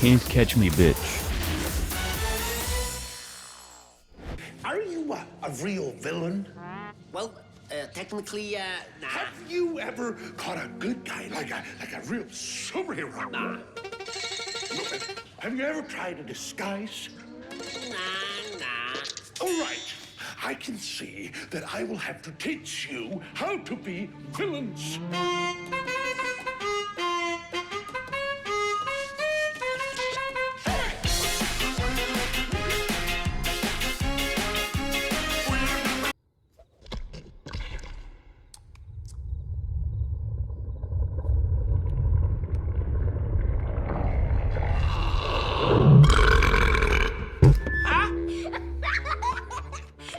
can't catch me, bitch. Are you a real villain? Well, technically, nah. Have you ever caught a good guy, like a real superhero? Nah. Have you ever tried a disguise? Nah. All right. I can see that I will have to teach you how to be villains.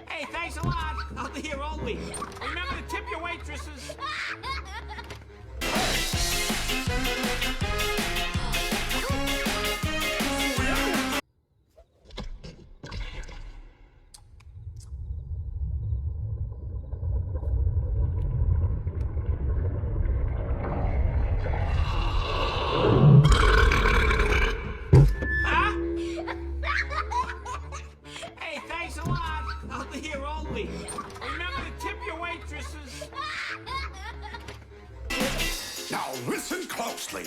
Hey, thanks a lot. I'll be here all week. Remember to tip your waitresses. Hey, thanks a lot. I'll be here all week. Remember to tip your waitresses. Now listen closely.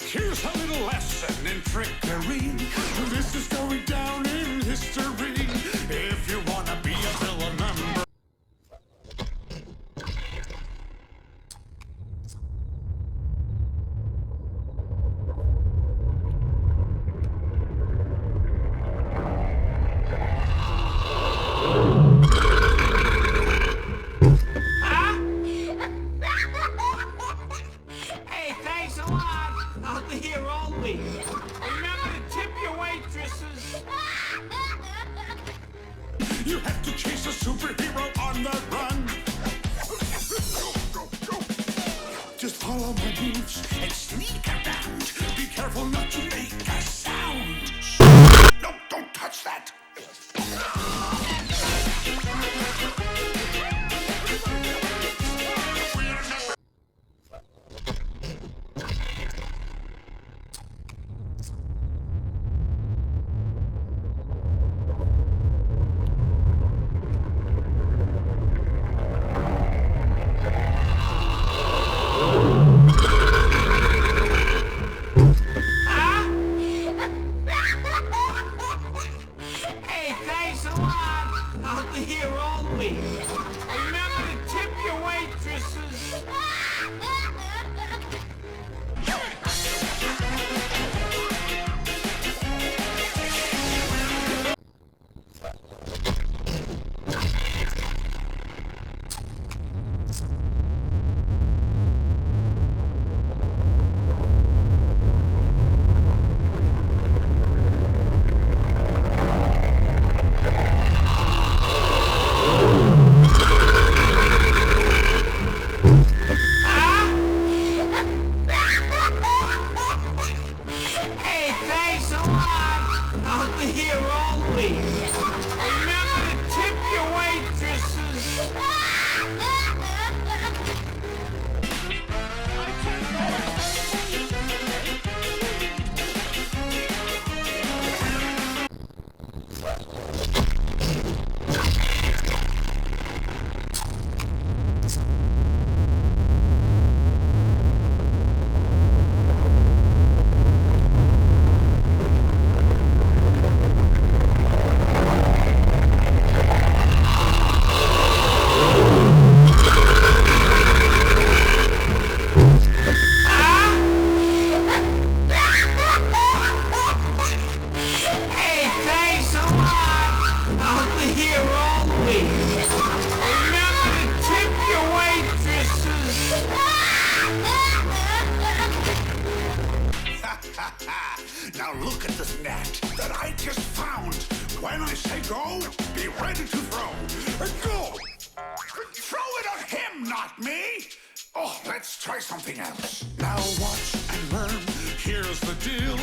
Here's a little lesson in trickery. This is going down in history. If you wanna be a villain member. Hey, thanks a lot. I'll be here all week. Remember to tip your waitresses. You have to chase a superhero on the run. Just follow my moves and sneak around. Be careful not to make a sound. No, don't touch that. Hey, thanks a lot. I'll be here all week. Remember to tip your waitresses. Hey, thanks a lot. I'll be here all week. Remember to tip your waitresses. Hey, thanks a lot. I'll be here all week. Remember to tip your waitresses. Now look at this net that I just found. When I say go, be ready to throw. Go! Throw it at him, not me! Oh, let's try something else. Now watch and learn. Here's the deal.